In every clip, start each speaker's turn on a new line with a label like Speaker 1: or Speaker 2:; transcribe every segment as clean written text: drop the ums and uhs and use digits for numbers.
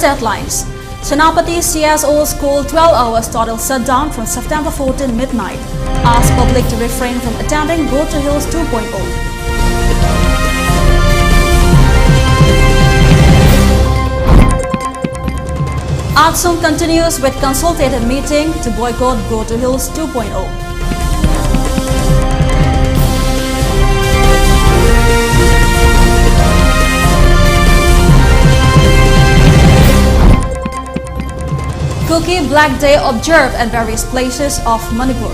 Speaker 1: Today's headlines. Senapati CSOs call 12 hours total shutdown from September 14 midnight. Ask public to refrain from attending Go to Hills 2.0. ASUM continues with consultative meeting to boycott Go to Hills 2.0. Cookie Black Day observed at various places of Manipur.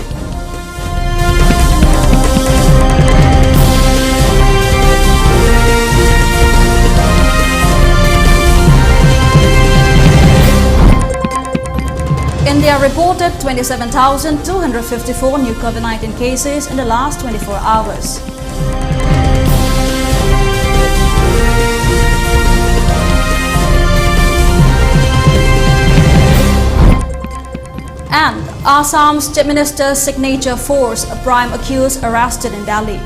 Speaker 1: India reported 27,254 new COVID-19 cases in the last 24 hours. And Assam's Chief Minister's signature force, a prime accused arrested in Delhi.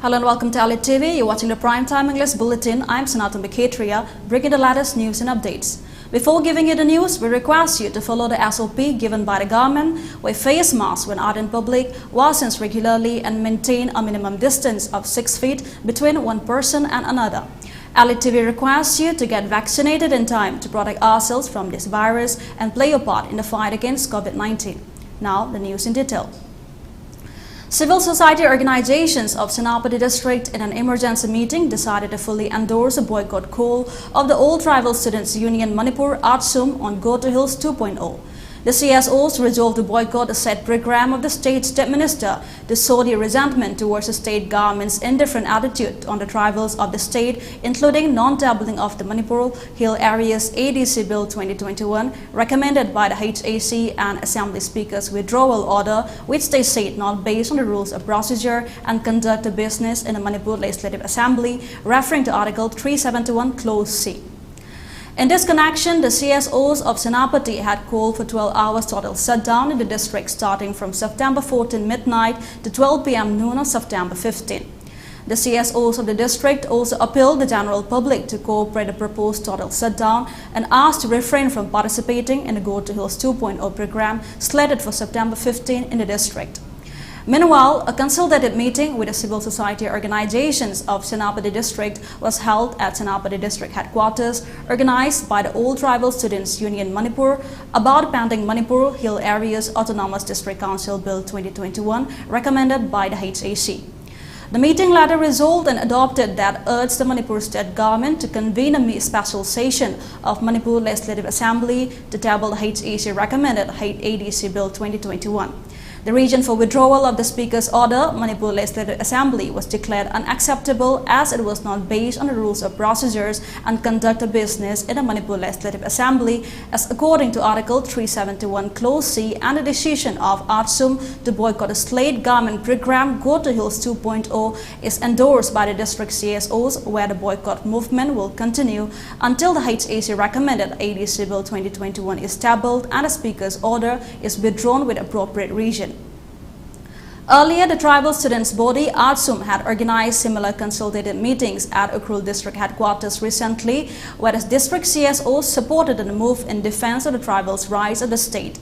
Speaker 1: Hello and welcome to ELITETV. You're watching the Primetime English Bulletin. I'm SANATOMBI, bringing the latest news and updates. Before giving you the news, we request you to follow the SOP given by the government, wear face masks when out in public, wash hands regularly, and maintain a minimum distance of 6 feet between one person and another. ELITETV requests you to get vaccinated in time to protect ourselves from this virus and play your part in the fight against COVID-19. Now, the news in detail. Civil society organizations of Senapati district in an emergency meeting decided to fully endorse a boycott call of the All Tribal Students Union Manipur ASUM on Go to Hills 2.0. The CSOs resolved to boycott a set program of the state Chief Minister to sow their resentment towards the state government's indifferent attitude on the tribals of the state, including non-tabling of the Manipur Hill Areas ADC Bill 2021, recommended by the HAC and Assembly Speaker's withdrawal order, which they said not based on the rules of procedure and conduct a business in the Manipur Legislative Assembly, referring to Article 371 Clause C. In this connection, the CSOs of Senapati had called for 12 hours total shutdown in the district starting from September 14 midnight to 12 p.m. noon on September 15. The CSOs of the district also appealed the general public to cooperate the proposed total shutdown and asked to refrain from participating in the Go to Hills 2.0 program slated for September 15 in the district. Meanwhile, a consultative meeting with the civil society organizations of Senapati district was held at Senapati district headquarters, organized by the All Tribal Students Union Manipur, about pending Manipur Hill Areas Autonomous District Council Bill 2021, recommended by the HAC. The meeting later resolved and adopted that urged the Manipur state government to convene a special session of Manipur Legislative Assembly to table the HAC recommended ADC Bill 2021. The reason for withdrawal of the Speaker's order, Manipur Legislative Assembly, was declared unacceptable as it was not based on the rules of procedures and conduct a business in the Manipur Legislative Assembly, as according to Article 371 Clause C, and the decision of ASUM to boycott a state government program Go to Hills 2.0 is endorsed by the district CSOs, where the boycott movement will continue until the HAC recommended ADC Bill 2021 is tabled and the Speaker's order is withdrawn with appropriate reason. Earlier, the tribal students' body, ASUM, had organized similar consultative meetings at Ukrul district headquarters recently, where the district CSOs supported the move in defense of the tribals' rights of the state.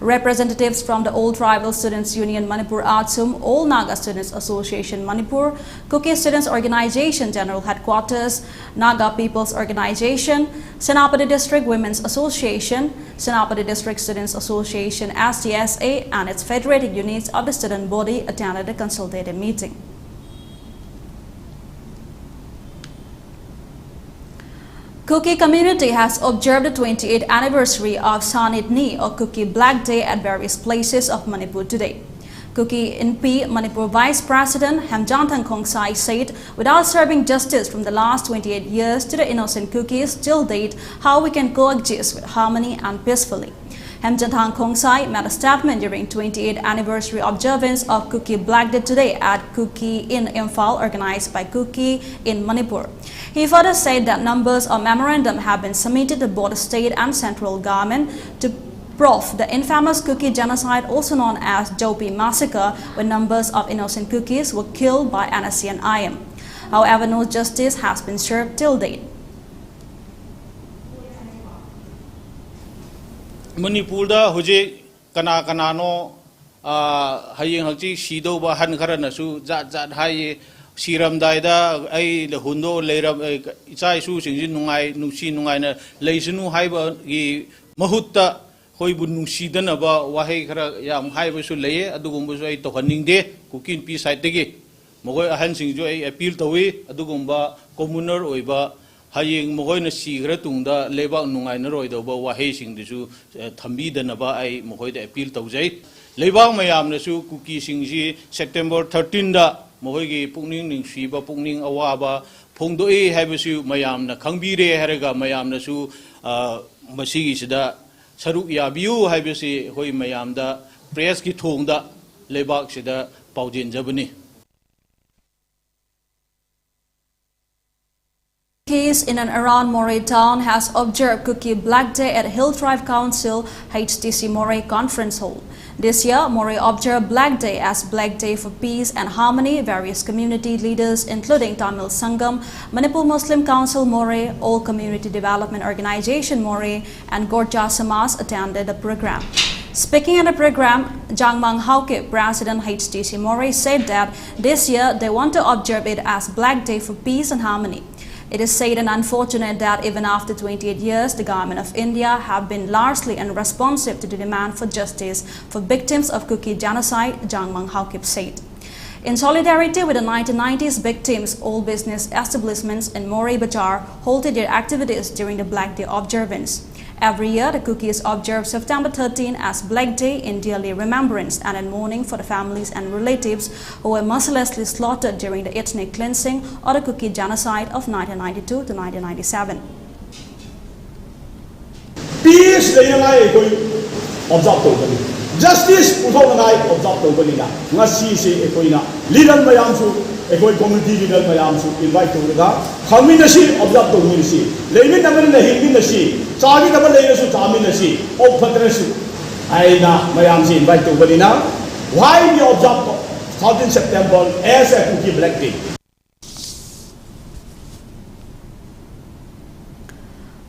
Speaker 1: Representatives from the All Tribal Students Union Manipur ASUM, All Naga Students Association Manipur, Kuki Students Organization General Headquarters, Naga People's Organization, Senapati District Women's Association, Senapati District Students Association SDSA, and its federated units of the student body attended the consultative meeting. Cookie community has observed the 28th anniversary of Sanitni or Cookie Black Day at various places of Manipur today. Cookie NP Manipur Vice President Hemjanthang Khongsai said, without serving justice from the last 28 years to the innocent Cookies till date, how we can coexist with harmony and peacefully. Hemjanthang Khongsai made a statement during 28th anniversary observance of Cookie Black Day today at Cookie in Imphal, organized by Cookie in Manipur. He further said that numbers of memorandum have been submitted to both the state and central government to prove the infamous Cookie genocide, also known as Jopi massacre, where numbers of innocent Cookies were killed by NSC and IM. However, no justice has been served till date.
Speaker 2: Manipur da hoje kana no hayeng hakchi sido ba han khara na su zat hai siram dai da ai le hundo leiram ichai su singjin nungai nusi nungai na leisunu hai ba gi mahutta hoi bun nusi dana ba wahai khara yam hai ba su leye adugum bu ai to haning de kukin pi side de gi mogoi ahan sing jo ai appeal tawi adugum ba commoner oi ba hayeng mogoi na sigra tungda leba nungai na roi do ba wahai sing disu thambi dana ba ai mogoi de appeal tawjai leba mayam na su Cookie sing ji September 13 da mogoi gi pungning ning si ba pungning awa ba phongdo e haibasu mayam na khangbire haraga mayam na su masigi sida saruk yabiu haibasi hoi mayam da press ki thongda lebak sida paujin jabani.
Speaker 1: Case in and around Moray town has observed Cookie Black Day at Hill Tribe Council HTC Moray Conference Hall. This year, Moray observed Black Day as Black Day for Peace and Harmony. Various community leaders, including Tamil Sangam, Manipur Muslim Council Moray, All Community Development Organization Moray, and Gorja Samas attended the program. Speaking at the program, Jangmang Hauke, President HTC Moray, said that this year they want to observe it as Black Day for Peace and Harmony. It is said and unfortunate that even after 28 years, the government of India have been largely unresponsive to the demand for justice for victims of Cookie genocide, Jangmang Haukip said. In solidarity with the 1990s victims, all business establishments in Moray Bazar halted their activities during the Black Day observance. Every year, the Cookies observe September 13 as Black Day in yearly remembrance and in mourning for the families and relatives who were mercilessly slaughtered during the ethnic cleansing or the Cookie genocide of 1992 to 1997.
Speaker 3: Peace observe justice observe leader community leader invite observe invite why we observe 13th September as a Cookie Black Day.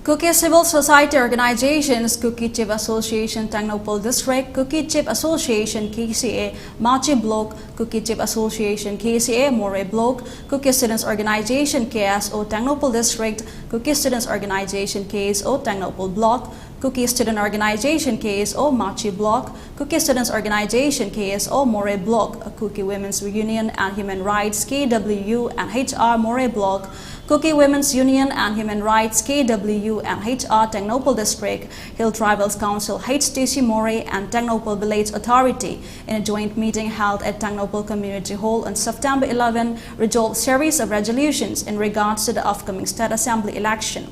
Speaker 1: Cookie Civil Society Organizations, Cookie Chip Association Tangnaupal District, Cookie Chip Association KCA Machi Block, Cookie Chip Association KCA Moray Block, Cookie Students Organization KSO Tangnaupal District, Cookie Students Organization KSO Tangnaupal Block, Cookie Student Organization KSO Machi Block, Cookie Students Organization KSO Moray Block, Cookie Women's Union and Human Rights KWU and HR Moray Block, Cookie Women's Union and Human Rights KWU and HR Tangnaupal District, Hill Tribals Council HTC Moray and Tangnaupal Village Authority in a joint meeting held at Tangnaupal Community Hall on September 11 resolved series of resolutions in regards to the upcoming State Assembly election.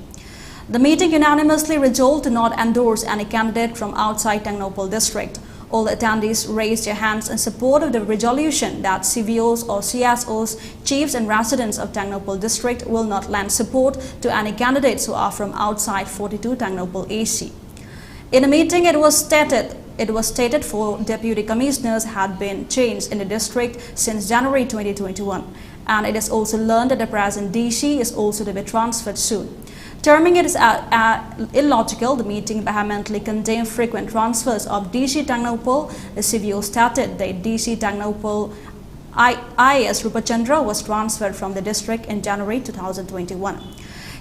Speaker 1: The meeting unanimously resolved to not endorse any candidate from outside Tangnaupal District. All the attendees raised their hands in support of the resolution that CVOs or CSOs, chiefs and residents of Tangnaupal District will not lend support to any candidates who are from outside 42 Tangnaupal AC. In the meeting, it was stated 4 deputy commissioners had been changed in the district since January 2021, and it is also learned that the present DC is also to be transferred soon. Terming it as illogical, the meeting vehemently condemned frequent transfers of DC Tangnaupal. The CVO stated that DC Tangnaupal IAS Rupachandra was transferred from the district in January 2021.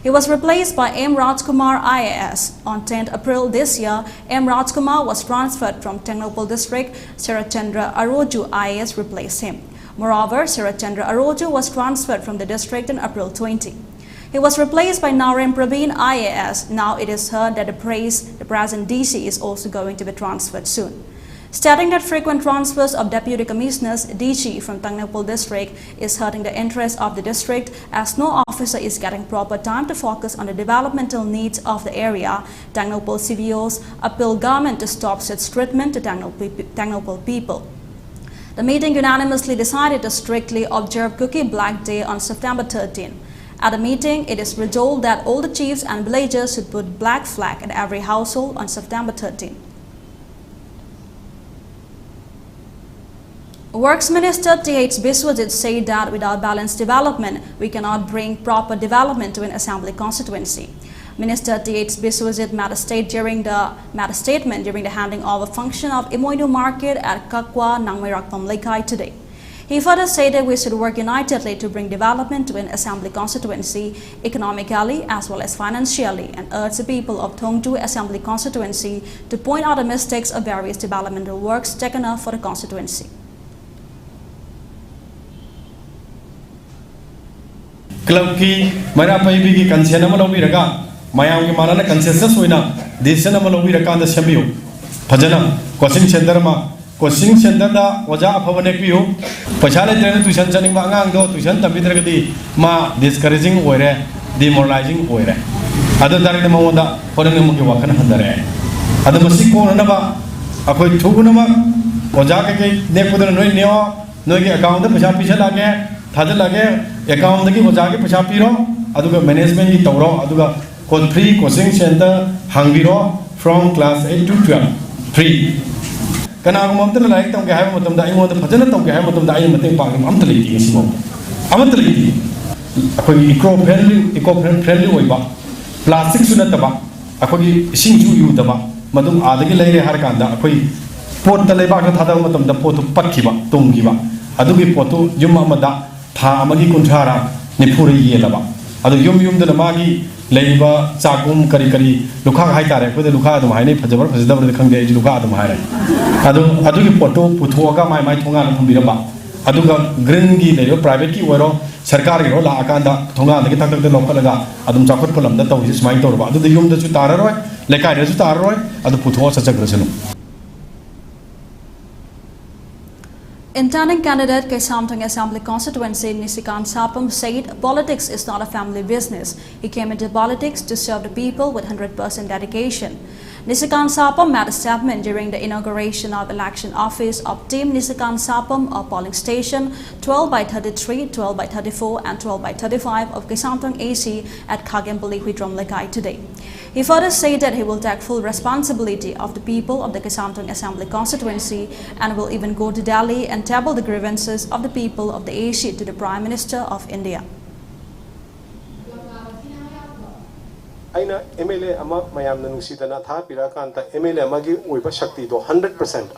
Speaker 1: He was replaced by M. Rajkumar IAS. On 10th April this year, M. Rajkumar was transferred from Tangnaupal district. Sarachandra Aroju IAS replaced him. Moreover, Sarachandra Aroju was transferred from the district in April 20. He was replaced by Narem Praveen IAS. Now it is heard that the present DC is also going to be transferred soon. stating that frequent transfers of Deputy Commissioners DG from Tangnapol district is hurting the interest of the district, as no officer is getting proper time to focus on the developmental needs of the area. Tangnapol CVOs appeal government to stop such treatment to Tangnapol people. The meeting unanimously decided to strictly observe Cookie Black Day on September 13. At the meeting, it is resolved that all the chiefs and villagers should put black flag in every household on September 13. Works Minister T.H. Biswajit said that without balanced development, we cannot bring proper development to an assembly constituency. Minister T.H. Biswajit made a statement during the handing over function of Imoidu Market at Kakwa, Nangmirakpam Lekai today. He further stated we should work unitedly to bring development to an assembly constituency economically as well as financially, and urged the people of Tongju Assembly constituency to point out the mistakes of various developmental works taken up for the constituency.
Speaker 4: Club ki mara paibi ki consent amalobi raga mayam ki manana consensus hoina decision amalobi raga anda shambiyo phajana coaching center ma coaching center da oja aphavane piyo pachale train tuition chaning ma angang do tuition tamidra gadi ma discouraging oire demoralizing oire adu darine ma onda horane mu ki wakan handare adu masi ko na ba akoi thuguna ma oja ke ne pudana noi neo noi ke account da paisa pisa lage thadal lage account ki oja ke paisa piro aduga management ki tawro aduga free coaching center hangbiro from class 8 to 12 free kana ko mamta like tong ke hai matam da ingo da phajana tong ke hai matam da ai mateng pang am ta lei simo am ta lei akoi eco friendly oiba plastic su na taba akoi sing ju yu taba madum adagi leire har kanda akoi pot ta leiba ka thada matam da pot patkiba tonggiba adugi potu yum amada tha amagi kunthara nipuri yelaba adu yum da magi leiba chagum kari lukha hai tare ko de lukha adum hai nei phajabar phajadabar khangde ai lukha adum hai adugi poto puthoga mai thonga na thambiraba aduga green gi leyo private ki oiro sarkar gi ro la akanda thonga da ki tak de lokalaga adum chakot polam da tawji smai torba adu de yum da chu tararoi lekai da chu tararoi adu putho sachagrasenu.
Speaker 1: Intending candidate Kaisamthang Assembly constituency Nisikan Sapam said politics is not a family business. He came into politics to serve the people with 100% dedication. Nisikan Sapam made a statement during the inauguration of election office of Team Nisikan Sapam of polling station 12/33, 12/34 and 12/35 of Kaisamthang AC at Khagembali Huitrom Lekai today. He further said that he will take full responsibility of the people of the Kaisamthang Assembly constituency and will even go to Delhi and table the grievances of the people of the AC to the Prime Minister of India.
Speaker 5: Aina MLA ama mayam na nusitana tha pira kanta MLA amagi oiba shakti do 100%,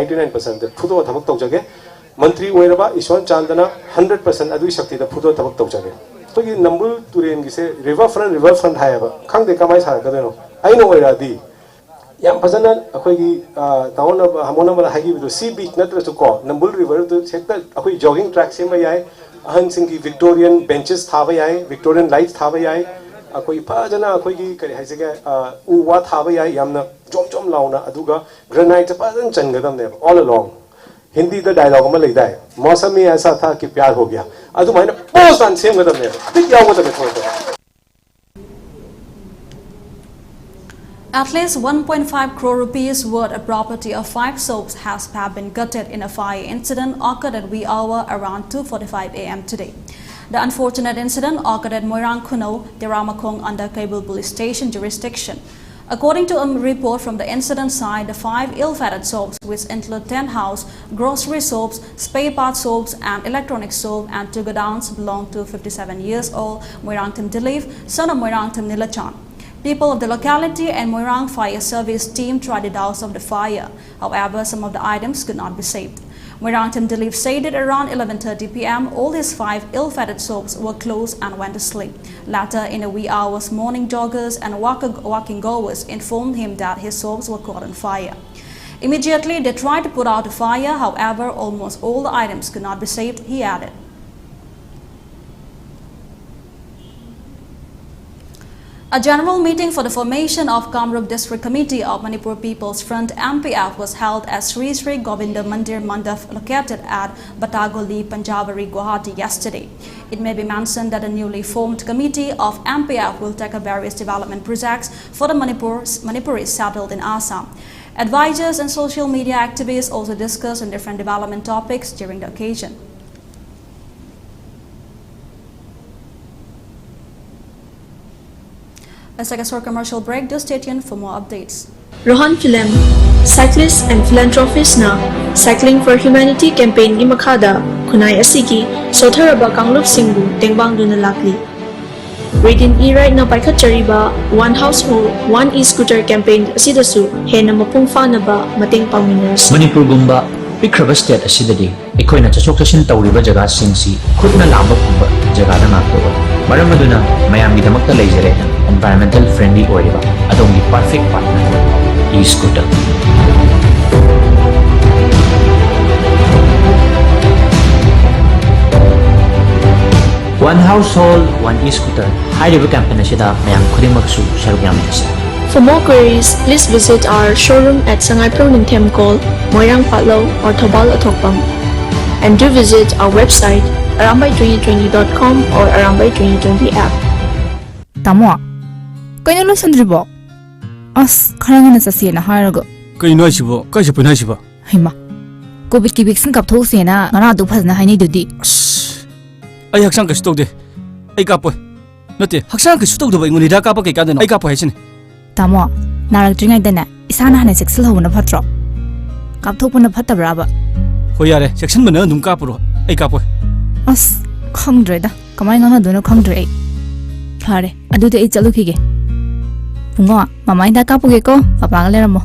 Speaker 5: 99% de phudo thabak tawjage mantri oiraba ison chandana 100% adui shakti da phudo thabak tawjage to gi nambul turen gi se river front hayaba khangde kamai sar ka deno aina oira di yam phajana akhoi gi taon hamona bala hagi do sea beach natra su ko nambul river to sekta akhoi jogging track se ma yai ahan sing gi victorian benches thaba yai victorian lights thaba yai akoi phajana akoi gi kari haisega u wa thaba yai yamna chom launa aduga granite phajan changadam ne all along Hindi the dialogue ma leida hai मौसम में ऐसा था कि प्यार हो गया अदु मायने पोस्ट अन सेम गदम ने ठीक क्या होगा तो
Speaker 1: At least 1.5 crore rupees worth of property of 5 soaps has been gutted in a fire incident occurred at wee hour around 2:45 a.m. today. The unfortunate incident occurred at Moirang Kuno, Diramakong under Cable Police Station jurisdiction. According to a report from the incident site, the 5 ill-fated soaps, which include 10 house, grocery soaps, spare part soaps and electronic soap and 2 godowns, belong to 57 years old Moirangtam Dilip, son of Moirangtam Nilachan. People of the locality and Moirang Fire Service team tried to douse off the fire. However, some of the items could not be saved. Moirangtam Dilip said that around 11:30 p.m. all his 5 ill-fated soaps were closed and went to sleep. Later, in the wee hours, morning joggers and walking goers informed him that his soaps were caught on fire. Immediately, they tried to put out the fire. However, almost all the items could not be saved, he added. A general meeting for the formation of Kamrup District Committee of Manipur People's Front MPF was held at Sri Sri Govinda Mandir Mandap located at Batagoli, Panjabari, Guwahati yesterday. It may be mentioned that the newly formed committee of MPF will tackle various development projects for the Manipuris settled in Assam. Advisors and social media activists also discussed on different development topics during the occasion. Let's take a short commercial break. Do stay tuned for more updates.
Speaker 6: Rohan Film, cyclist and philanthropist na Cycling for Humanity campaign gi makada khunai asigi sotharaba kanglup singbu tengbang duna lakli. Reading e-ride na paikhat chariba One Household, One E-Scooter campaign asidasu hena mapung na ba mateng pangminas.
Speaker 7: Manipur gumba pikraba state asidadi ekoina chachok chashin tawriba jaga singsi khutna lamba phumba jaga da ngakto maram aduna mayam gi damakta leijare environmental friendly oiriba adongi perfect partner e-scooter. One Household, One E-Scooter high-level campaign asida mayam khudimmaksu saruk yaminasi.
Speaker 6: For more queries, please visit our showroom at Sangai Proning Temkol, Moirang Patlo or Tobal Atokpam. And do visit our website arambai2020.com or arambai2020 app.
Speaker 8: Tamo, kaya lo sandribo? As karangana sa siya na harago.
Speaker 9: Kaya no sibo, kaya siya punay sibo.
Speaker 8: Hima, COVID ki vaccine kapto siya na narado pas na haini dudi.
Speaker 9: Ay haksang kasi tawde, ay kapoy. Nati, haksang kasi tawde ba ingon nida kapag kay kada no? Ay kapoy sin.
Speaker 8: Tamo, naragdringay dana isana hana seksil ho na patro. Kapto po na patabraba.
Speaker 9: Hoyare, section mo na nung kapuro, ay kapoy.
Speaker 8: As khangdre da, kamay nga na doon khangdre ay. Pare, adu de ay chalukige. Pungo, mamay da kapuge ko, papangalera mo.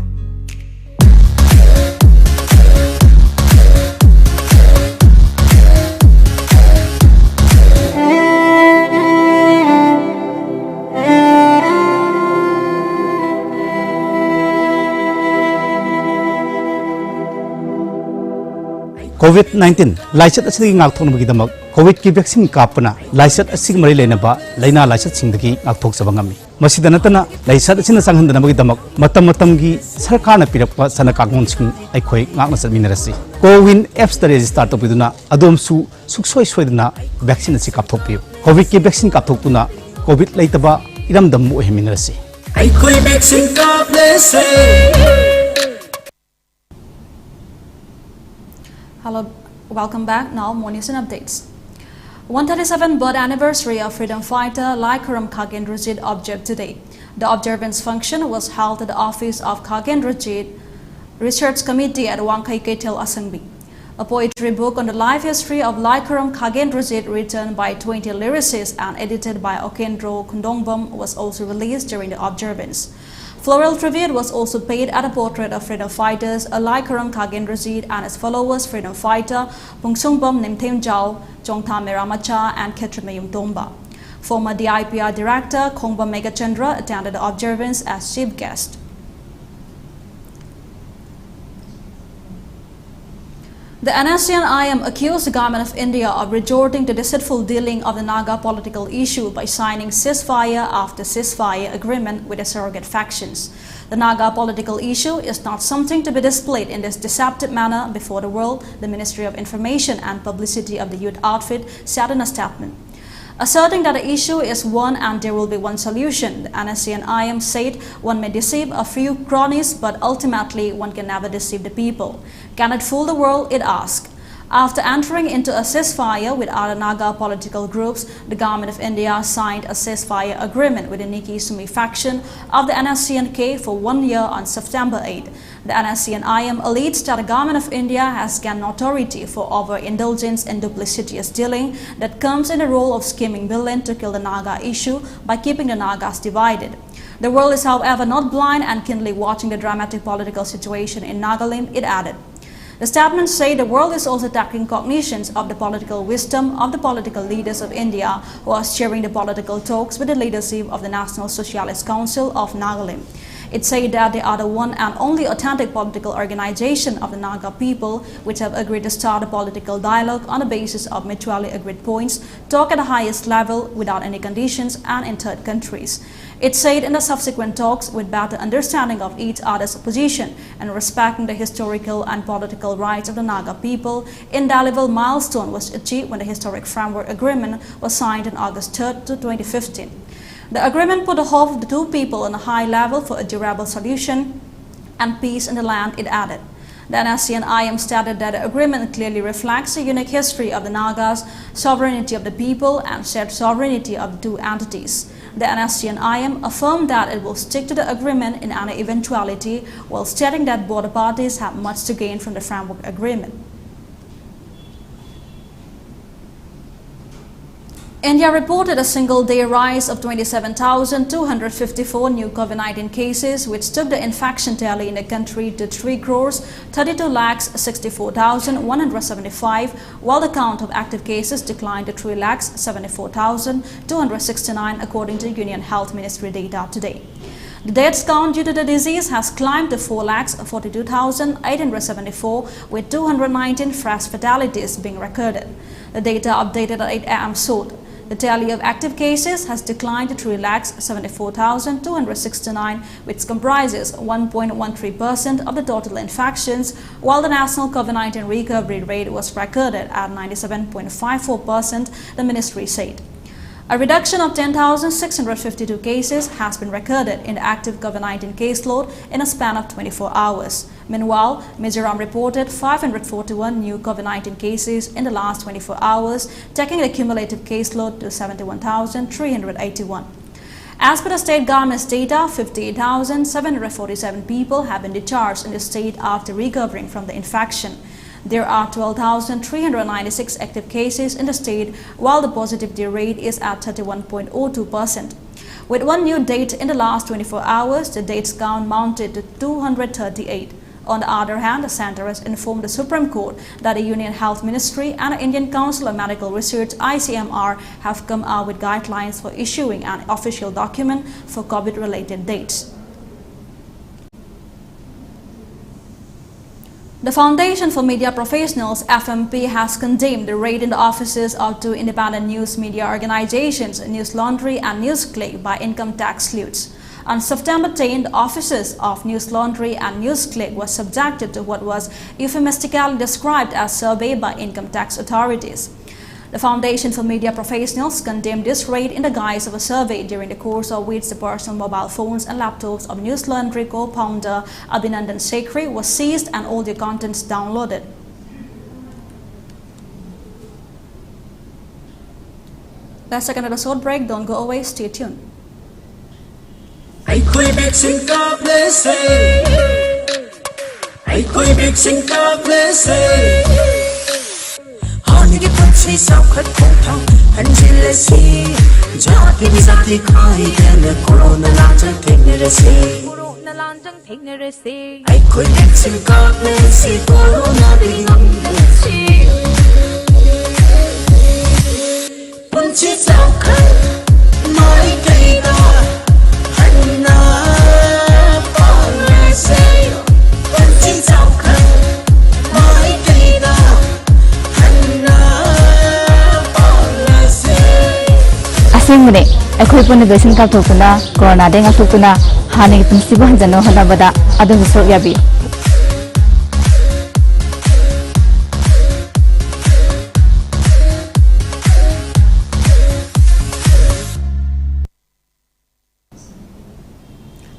Speaker 10: COVID-19 laisat asigi ngakthok nabagi damak COVID ki vaccine kapna laisat asig mari lenaba laina laisat singdagi ngakthok sabangami masida natana laisat asina sanghan nabagi damak matam gi sarkar na pirakpa sana kagon sing aikhoi ngakna satminarasi Cowin apps ta register to piduna adom su suksoi soidna vaccine asi kapthok pi COVID ki vaccine kapthok tuna COVID laitaba iram dammu heminarasi
Speaker 11: aikhoi vaccine kaplese.
Speaker 1: Hello, welcome back. Now, more news and updates. 137th birth anniversary of freedom fighter Laikaram Khagendrajit observed today. The observance function was held at the office of Khagendrajit Research Committee at Wangkai Ketil Asangbi. A poetry book on the life history of Laikaram Khagendrajit written by 20 lyricists and edited by Okendro Kundongbam was also released during the observance. Floral tribute was also paid at a portrait of freedom fighters Laikaram Khagendrajit and his followers freedom fighter Pungsungbam Nimthem Jao, Chongtha Meramacha and Ketrimeyum Tomba. Former DIPR Director Khongba Megachandra attended the observance as chief guest. The NSCN-IM accused the government of India of resorting to deceitful dealing of the Naga political issue by signing ceasefire after ceasefire agreement with the surrogate factions. The Naga political issue is not something to be displayed in this deceptive manner before the world, the Ministry of Information and Publicity of the Youth Outfit said in a statement. Asserting that the issue is one and there will be one solution, the NSCN-IM said one may deceive a few cronies, but ultimately one can never deceive the people. Can it fool the world? It asked. After entering into a ceasefire with other Naga political groups, the government of India signed a ceasefire agreement with the Niki Sumi faction of the NSCN-K for 1 year on September 8. The NSCN-IM alleges that the government of India has gained notoriety for overindulgence and duplicitous dealing that comes in the role of scheming villain to kill the Naga issue by keeping the Nagas divided. The world is, however, not blind and keenly watching the dramatic political situation in Nagaland, it added. The statement said the world is also taking cognizance of the political wisdom of the political leaders of India who are sharing the political talks with the leadership of the National Socialist Council of Nagaland. It said that they are the one and only authentic political organization of the Naga people which have agreed to start a political dialogue on the basis of mutually agreed points, talk at the highest level without any conditions and in third countries. It said in the subsequent talks, with better understanding of each other's position and respecting the historical and political rights of the Naga people, indelible milestone was achieved when the historic framework agreement was signed on August 3, 2015. The agreement put the hope of the two people on a high level for a durable solution and peace in the land, it added. The NSC and IM stated that the agreement clearly reflects the unique history of the Nagas, sovereignty of the people, and shared sovereignty of the two entities. The NSC and IM affirmed that it will stick to the agreement in any eventuality, while stating that both parties have much to gain from the framework agreement. India reported a single-day rise of 27,254 new COVID-19 cases, which took the infection tally in the country to 3,32,64,175, while the count of active cases declined to 3,74,269, according to Union Health Ministry data today. The deaths count due to the disease has climbed to 4,42,874, with 219 fresh fatalities being recorded. The data updated at 8 a.m. showed the tally of active cases has declined to 3,74,269, which comprises 1.13% of the total infections, while the national COVID-19 recovery rate was recorded at 97.54%, the ministry said. A reduction of 10,652 cases has been recorded in the active COVID-19 caseload in a span of 24 hours. Meanwhile, Mizoram reported 541 new COVID-19 cases in the last 24 hours, taking the cumulative caseload to 71,381. As per the state government's data, 58,747 people have been discharged in the state after recovering from the infection. There are 12,396 active cases in the state, while the positivity rate is at 31.02%. With one new date in the last 24 hours, the dates count mounted to 238. On the other hand, the Centre has informed the Supreme Court that the Union Health Ministry and the Indian Council of Medical Research (ICMR) have come out with guidelines for issuing an official document for COVID-related dates. The Foundation for Media Professionals (FMP) has condemned the raid in the offices of two independent news media organizations, News Laundry and News Click, by income tax sleuths. On September 10, the offices of News Laundry and News Click were subjected to what was euphemistically described as survey by income tax authorities. The Foundation for Media Professionals condemned this raid in the guise of a survey, during the course of which the personal mobile phones and laptops of News Laundry co-founder Abhinandan Sekhri was seized and all their contents downloaded. Let's take another short break. Don't go away. Stay tuned.
Speaker 11: Hãy subscribe cho kênh Ghiền Mì Gõ để không bỏ
Speaker 8: Mune, aku pun negosiasi kau puna, corona dengan aku puna, hani pensi bukan jano hana bada, ada musuh ya bi.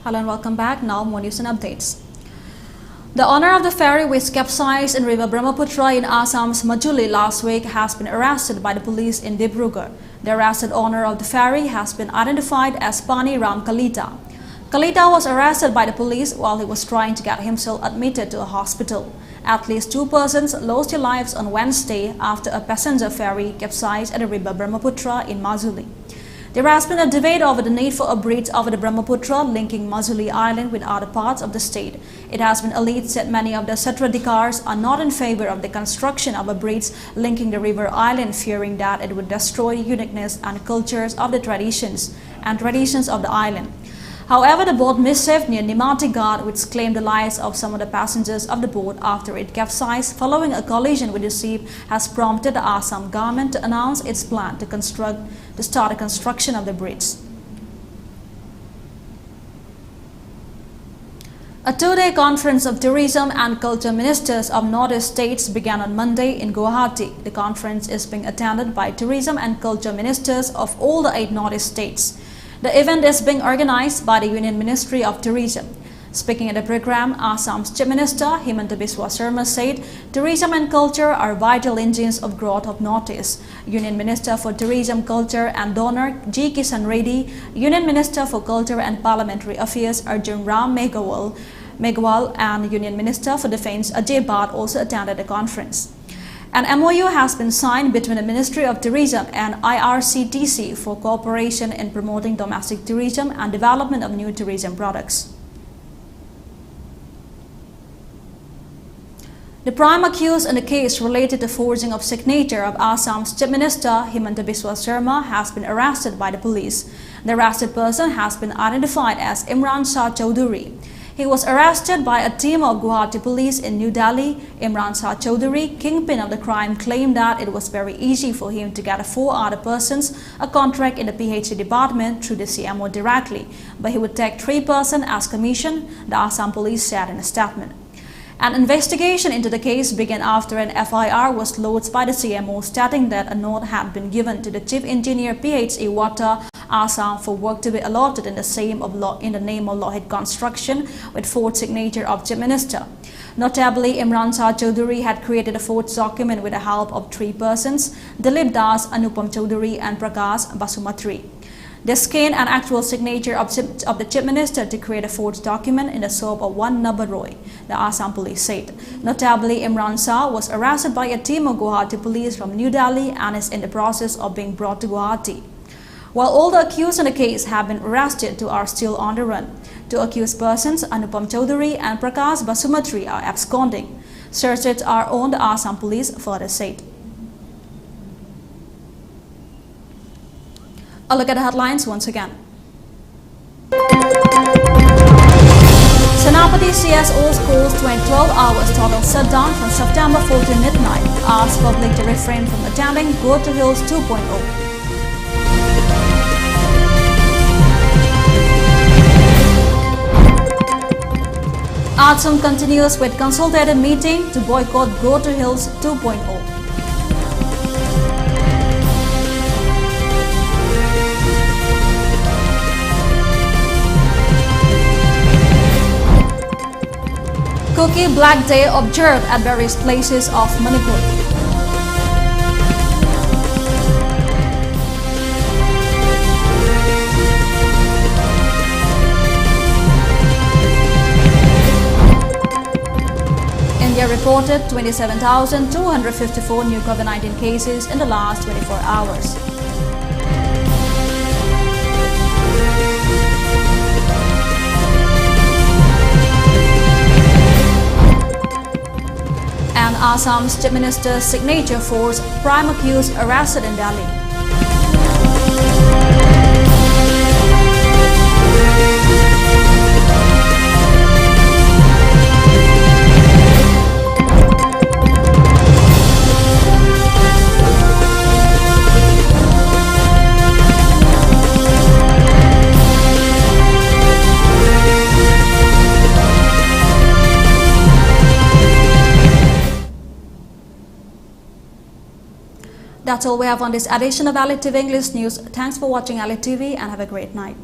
Speaker 1: Hello and welcome back. Now more news and updates. The owner of the ferry which capsized in River Brahmaputra in Assam's Majuli last week has been arrested by the police in Dibrugarh. The arrested owner of the ferry has been identified as Pani Ram Kalita. Kalita was arrested by the police while he was trying to get himself admitted to a hospital. At least 2 persons lost their lives on Wednesday after a passenger ferry capsized at the River Brahmaputra in Majuli. There has been a debate over the need for a bridge over the Brahmaputra linking Majuli Island with other parts of the state. It has been alleged that many of the Kshatriyas are not in favor of the construction of a bridge linking the river island, fearing that it would destroy the uniqueness and cultures of the traditions of the island. However, the boat mishap near Nimati Ghat, which claimed the lives of some of the passengers of the boat after it capsized following a collision with the ship, has prompted the Assam government to announce its plan to start the construction of the bridge. A two-day conference of tourism and culture ministers of Northeast states began on Monday in Guwahati. The conference is being attended by tourism and culture ministers of all the 8 Northeast states. The event is being organized by the Union Ministry of Tourism. Speaking at the program, Assam's Chief Minister Himanta Biswa Sarma said tourism and culture are vital engines of growth of Northeast. Union Minister for Tourism, Culture and Donor G. Kishan Reddy, Union Minister for Culture and Parliamentary Affairs Arjun Ram Meghwal and Union Minister for Defence Ajay Bhatt also attended the conference. An MOU has been signed between the Ministry of Tourism and IRCTC for cooperation in promoting domestic tourism and development of new tourism products. The prime accused in the case related to forging of signature of Assam's Chief Minister Himanta Biswa Sarma has been arrested by the police. The arrested person has been identified as Imran Shah Chowdhury. He was arrested by a team of Guwahati police in New Delhi. Imran Shah Chowdhury, kingpin of the crime, claimed that it was very easy for him to get 4 other persons a contract in the PhD department through the CMO directly, but he would take 3 persons as commission, the Assam police said in a statement. An investigation into the case began after an FIR was lodged by the CMO stating that a note had been given to the Chief Engineer PHE Water Assam for work to be allotted in the name of Lohit Construction with forged signature of Chief Minister. Notably, Imran Shah Chowdhury had created a forged document with the help of 3 persons, Dilip Das, Anupam Chowdhury and Prakash Basumatri. They scanned an actual signature of the Chief Minister to create a forged document in the soap of one Nabha Roy, the Assam police said. Notably, Imran Shah was arrested by a team of Guwahati police from New Delhi and is in the process of being brought to Guwahati. While all the accused in the case have been arrested, 2 are still on the run. 2 accused persons, Anupam Chowdhury and Prakash Basumatri, are absconding. Searches are on, the Assam police further said. A look at the headlines once again. Senapati CSO's calls to a 12 hours total shutdown from September 14 midnight, asks public to refrain from attending Go to Hills 2.0. Assam continues with consultative meeting to boycott Go to Hills 2.0. Cookie Black Day observed at various places of Manipur. India reported 27,254 new COVID-19 cases in the last 24 hours. And Assam's Chief Minister's signature forced prime accused arrested in Delhi. That's all we have on this edition of ELITETV English News. Thanks for watching ELITETV and have a great night.